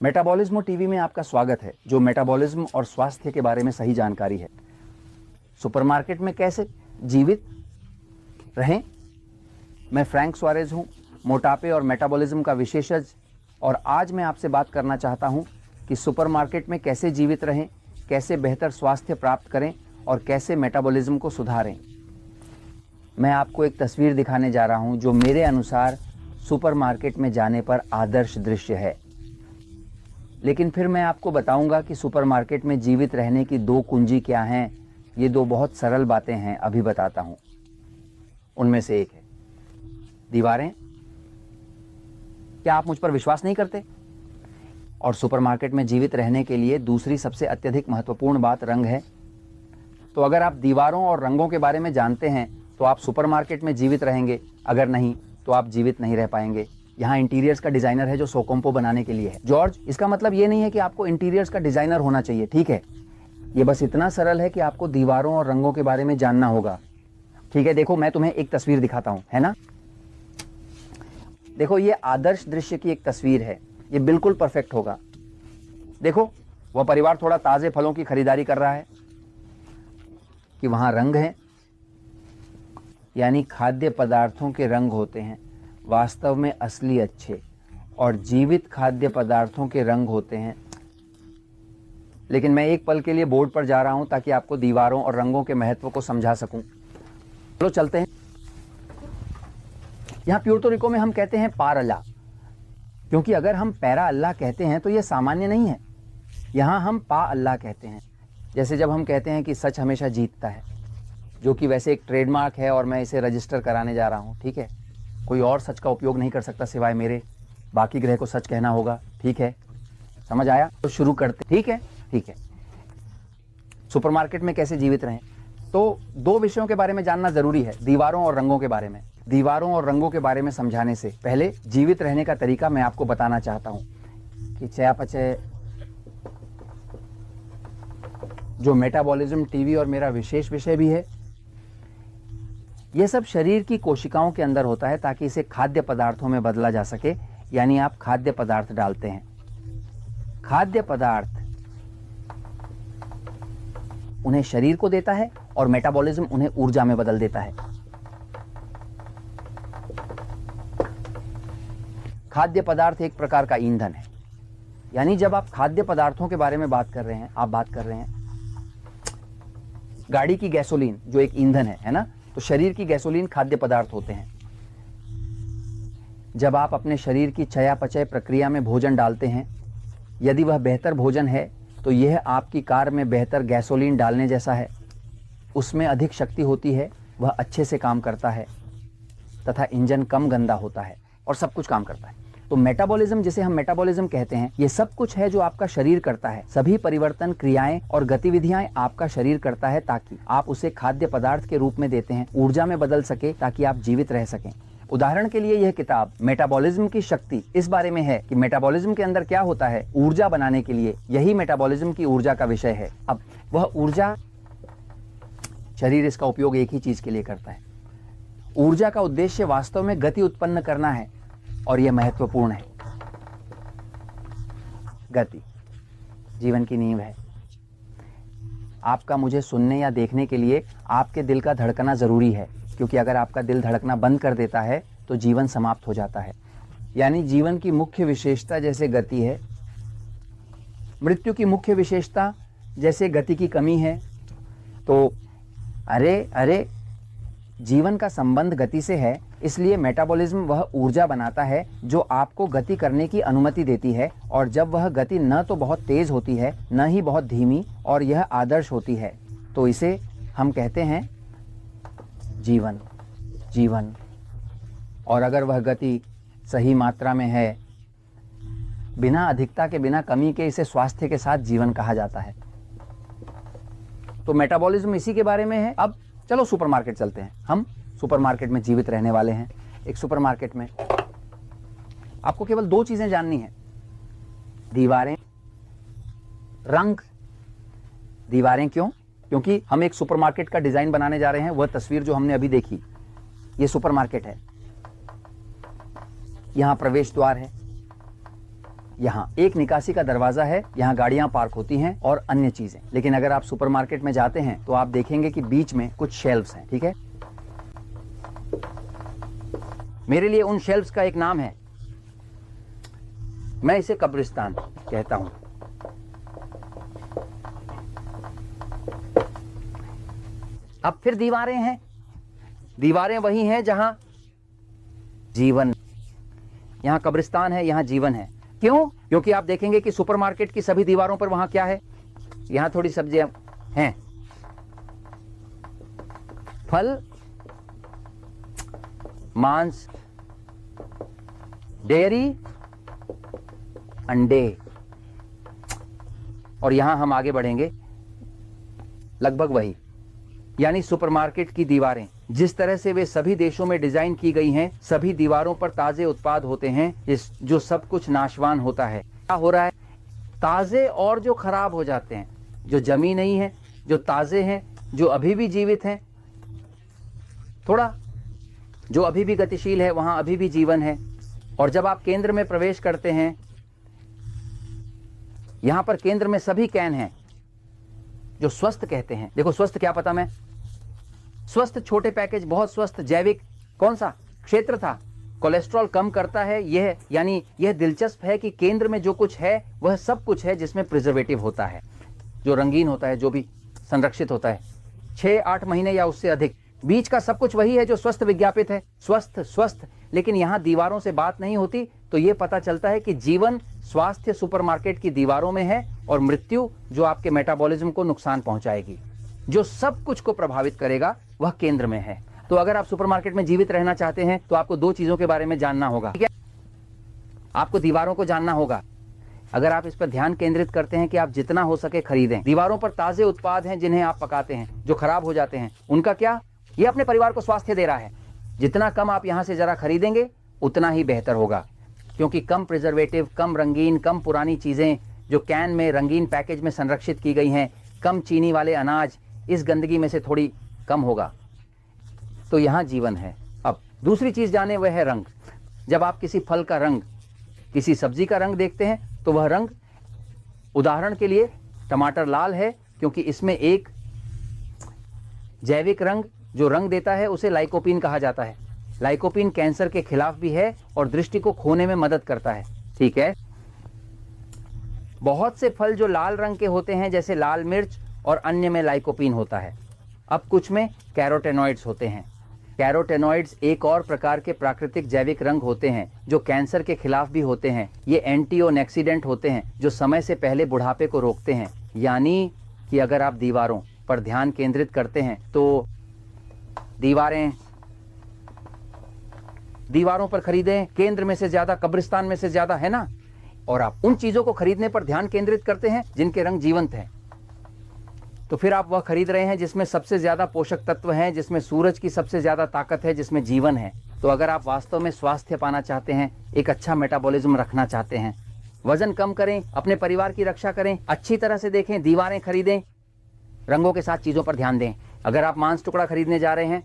Metabolism TV में आपका स्वागत है, जो मेटाबॉलिज्म और स्वास्थ्य के बारे में सही जानकारी है। सुपरमार्केट में कैसे जीवित रहें। मैं फ्रैंक सुआरेज हूं, मोटापे और मेटाबॉलिज्म का विशेषज्ञ, और आज मैं आपसे बात करना चाहता हूं कि सुपरमार्केट में कैसे जीवित रहें, कैसे बेहतर स्वास्थ्य प्राप्त करें और कैसे मेटाबॉलिज्म को सुधारें। मैं आपको एक तस्वीर दिखाने जा रहा हूं जो मेरे अनुसार सुपरमार्केट में जाने पर आदर्श दृश्य है। लेकिन फिर मैं आपको बताऊंगा कि सुपरमार्केट में जीवित रहने की दो कुंजी क्या हैं। ये दो बहुत सरल बातें हैं, अभी बताता हूं। उनमें से एक है दीवारें। क्या आप मुझ पर विश्वास नहीं करते? और सुपरमार्केट में जीवित रहने के लिए दूसरी सबसे अत्यधिक महत्वपूर्ण बात रंग है। तो अगर आप दीवारों और रंगों के बारे में जानते हैं तो आप सुपरमार्केट में जीवित रहेंगे, अगर नहीं तो आप जीवित नहीं रह पाएंगे। यहाँ इंटीरियर्स का डिजाइनर है जो सोकोम्पो बनाने के लिए है। जॉर्ज, इसका मतलब ये नहीं है कि आपको इंटीरियर्स का डिजाइनर होना चाहिए, ठीक है? ये बस इतना सरल है कि आपको दीवारों और रंगों के बारे में जानना होगा, ठीक है? देखो, मैं तुम्हें एक तस्वीर दिखाता हूं, है ना? देखो, ये आदर्श दृश्य की एक तस्वीर है। ये बिल्कुल परफेक्ट होगा। देखो, वह परिवार थोड़ा ताजे फलों की खरीदारी कर रहा है कि वहां रंग है, यानी खाद्य पदार्थों के रंग होते हैं वास्तव में असली अच्छे, और जीवित खाद्य पदार्थों के रंग होते हैं। लेकिन मैं एक पल के लिए बोर्ड पर जा रहा हूं ताकि आपको दीवारों और रंगों के महत्व को समझा सकूं। चलो चलते हैं। यहां प्यूर्तो रिको में हम कहते हैं पार अल्लाह, क्योंकि अगर हम पैरा अल्लाह कहते हैं तो यह सामान्य नहीं है। यहां हम पा अल्लाह कहते हैं। जैसे जब हम कहते हैं कि सच हमेशा जीतता है, जो कि वैसे एक ट्रेडमार्क है और मैं इसे रजिस्टर कराने जा रहा हूं, ठीक है? कोई और सच का उपयोग नहीं कर सकता सिवाय मेरे। बाकी ग्रह को सच कहना होगा, ठीक है? समझ आया? तो शुरू करते। ठीक है, ठीक है। सुपरमार्केट में कैसे जीवित रहें, तो दो विषयों के बारे में जानना जरूरी है, दीवारों और रंगों के बारे में। दीवारों और रंगों के बारे में समझाने से पहले जीवित रहने का तरीका मैं आपको बताना चाहता हूं कि चयापचय, जो मेटाबॉलिज्म टीवी और मेरा विशेष विषय भी है, यह सब शरीर की कोशिकाओं के अंदर होता है ताकि इसे खाद्य पदार्थों में बदला जा सके। यानी आप खाद्य पदार्थ डालते हैं। खाद्य पदार्थ उन्हें शरीर को देता है और मेटाबॉलिज्म उन्हें ऊर्जा में बदल देता है। खाद्य पदार्थ एक प्रकार का ईंधन है। यानी जब आप खाद्य पदार्थों के बारे में बात कर रहे हैं, आप बात कर रहे हैं गाड़ी की गैसोलीन, जो एक ईंधन है ना? तो शरीर की गैसोलीन खाद्य पदार्थ होते हैं। जब आप अपने शरीर की चयापचय प्रक्रिया में भोजन डालते हैं, यदि वह बेहतर भोजन है तो यह आपकी कार में बेहतर गैसोलीन डालने जैसा है। उसमें अधिक शक्ति होती है, वह अच्छे से काम करता है तथा इंजन कम गंदा होता है और सब कुछ काम करता है। तो मेटाबॉलिज्म, जिसे हम मेटाबॉलिज्म कहते हैं, ये सब कुछ है जो आपका शरीर करता है। सभी परिवर्तन, क्रियाएं और गतिविधियां आपका शरीर करता है ताकि आप उसे खाद्य पदार्थ के रूप में देते हैं, ऊर्जा में बदल सके ताकि आप जीवित रह सकें। उदाहरण के लिए यह किताब मेटाबॉलिज्म की शक्ति इस बारे में है कि मेटाबॉलिज्म के अंदर क्या होता है ऊर्जा बनाने के लिए। यही मेटाबॉलिज्म की ऊर्जा का विषय है। अब वह ऊर्जा, शरीर इसका उपयोग एक ही चीज के लिए करता है। ऊर्जा का उद्देश्य वास्तव में गति उत्पन्न करना है और यह महत्वपूर्ण है। गति जीवन की नींव है। आपका मुझे सुनने या देखने के लिए आपके दिल का धड़कना जरूरी है, क्योंकि अगर आपका दिल धड़कना बंद कर देता है तो जीवन समाप्त हो जाता है। यानी जीवन की मुख्य विशेषता जैसे गति है, मृत्यु की मुख्य विशेषता जैसे गति की कमी है। तो अरे जीवन का संबंध गति से है, इसलिए मेटाबॉलिज्म वह ऊर्जा बनाता है जो आपको गति करने की अनुमति देती है। और जब वह गति न तो बहुत तेज होती है, न ही बहुत धीमी, और यह आदर्श होती है, तो इसे हम कहते हैं जीवन। जीवन। और अगर वह गति सही मात्रा में है, बिना अधिकता के, बिना कमी के, इसे स्वास्थ्य के साथ जीवन कहा जाता है। तो मेटाबॉलिज्म इसी के बारे में है। अब चलो सुपरमार्केट चलते हैं। हम सुपरमार्केट में जीवित रहने वाले हैं। एक सुपरमार्केट में आपको केवल दो चीजें जाननी है, दीवारें, रंग। दीवारें क्यों? क्योंकि हम एक सुपरमार्केट का डिजाइन बनाने जा रहे हैं। वह तस्वीर जो हमने अभी देखी, ये सुपरमार्केट है। यहां प्रवेश द्वार है, यहाँ एक निकासी का दरवाजा है, यहाँ गाड़ियां पार्क होती हैं और अन्य चीजें। लेकिन अगर आप सुपरमार्केट में जाते हैं तो आप देखेंगे कि बीच में कुछ शेल्फ्स हैं, ठीक है। मेरे लिए उन शेल्फ्स का एक नाम है, मैं इसे कब्रिस्तान कहता हूं। अब फिर दीवारें हैं, दीवारें वही हैं जहां जीवन, यहां कब्रिस्तान है, यहां जीवन है। क्यों? क्योंकि आप देखेंगे कि सुपरमार्केट की सभी दीवारों पर वहां क्या है, यहां थोड़ी सब्जियां हैं, फल, मांस, डेयरी, अंडे। और यहां हम आगे बढ़ेंगे, लगभग वही, यानी सुपरमार्केट की दीवारें जिस तरह से वे सभी देशों में डिजाइन की गई हैं, सभी दीवारों पर ताजे उत्पाद होते हैं जो सब कुछ नाशवान होता है। क्या हो रहा है? ताजे और जो खराब हो जाते हैं, जो जमी नहीं है, जो ताजे हैं, जो अभी भी जीवित हैं, थोड़ा जो अभी भी गतिशील है, वहां अभी भी जीवन है। और जब आप केंद्र में प्रवेश करते हैं, यहां पर केंद्र में सभी कैन हैं जो स्वस्थ कहते हैं। देखो स्वस्थ क्या पता, मैं स्वस्थ छोटे पैकेज, बहुत स्वस्थ जैविक, कौन सा क्षेत्र था, कोलेस्ट्रॉल कम करता है। यह यानी यह दिलचस्प है कि केंद्र में जो कुछ है वह सब कुछ है जिसमें प्रिजर्वेटिव होता है, जो रंगीन होता है, जो भी संरक्षित होता है 6-8 महीने या उससे अधिक। बीच का सब कुछ वही है जो स्वस्थ विज्ञापित है, स्वस्थ स्वस्थ। लेकिन यहां दीवारों से बात नहीं होती, तो यह पता चलता है कि जीवन स्वास्थ्य सुपरमार्केट की दीवारों में है और मृत्यु जो आपके मेटाबॉलिज्म को नुकसान पहुंचाएगी, जो सब कुछ को प्रभावित करेगा, वह केंद्र में है। तो अगर आप सुपरमार्केट में जीवित रहना चाहते हैं तो आपको 2 चीजों के बारे में जानना होगा, ठीक है। आपको दीवारों को जानना होगा। अगर आप इस पर ध्यान केंद्रित करते हैं कि आप जितना हो सके खरीदें, दीवारों पर ताजे उत्पाद हैं जिन्हें आप पकाते हैं, जो खराब हो जाते हैं, उनका क्या, ये अपने परिवार को स्वास्थ्य दे रहा है। जितना कम आप यहां से जरा खरीदेंगे उतना ही बेहतर होगा, क्योंकि कम प्रिजर्वेटिव, कम रंगीन, कम पुरानी चीजें जो कैन में रंगीन पैकेज में संरक्षित की गई हैं, कम चीनी वाले अनाज, इस गंदगी में से थोड़ी कम होगा। तो यहां जीवन है। अब दूसरी चीज जाने, वह है रंग। जब आप किसी फल का रंग, किसी सब्जी का रंग देखते हैं तो वह रंग, उदाहरण के लिए टमाटर लाल है क्योंकि इसमें एक जैविक रंग जो रंग देता है उसे लाइकोपीन कहा जाता है। लाइकोपीन कैंसर के खिलाफ भी है और दृष्टि को खोने में मदद करता है, ठीक है। बहुत से फल जो लाल रंग के होते हैं, जैसे लाल मिर्च और अन्य में लाइकोपीन होता है। अब कुछ में कैरोटेनॉइड्स होते हैं। कैरोटेनॉइड्स एक और प्रकार के प्राकृतिक जैविक रंग होते हैं जो कैंसर के खिलाफ भी होते हैं। ये एंटीऑक्सीडेंट होते हैं जो समय से पहले बुढ़ापे को रोकते हैं। यानी कि अगर आप दीवारों पर ध्यान केंद्रित करते हैं तो दीवारों पर खरीदें, केंद्र में से ज्यादा, कब्रिस्तान में से ज्यादा, है ना। और आप उन चीजों को खरीदने पर ध्यान केंद्रित करते हैं जिनके रंग जीवंत हैं, तो फिर आप वह खरीद रहे हैं जिसमें सबसे ज्यादा पोषक तत्व हैं, जिसमें सूरज की सबसे ज्यादा ताकत है, जिसमें जीवन है। तो अगर आप वास्तव में स्वास्थ्य पाना चाहते हैं, एक अच्छा मेटाबॉलिज्म रखना चाहते हैं, वजन कम करें, अपने परिवार की रक्षा करें, अच्छी तरह से देखें, दीवारें खरीदें, रंगों के साथ चीजों पर ध्यान दें। अगर आप मांस टुकड़ा खरीदने जा रहे हैं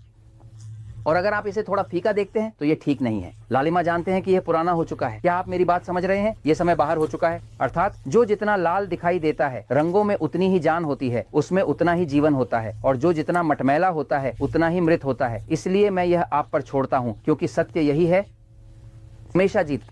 और अगर आप इसे थोड़ा फीका देखते हैं तो ये ठीक नहीं है। लालिमा जानते हैं कि यह पुराना हो चुका है। क्या आप मेरी बात समझ रहे हैं? ये समय बाहर हो चुका है। अर्थात जो जितना लाल दिखाई देता है, रंगों में उतनी ही जान होती है, उसमें उतना ही जीवन होता है, और जो जितना मटमैला होता है उतना ही मृत होता है। इसलिए मैं यह आप पर छोड़ता हूं, क्योंकि सत्य यही है, हमेशा जीत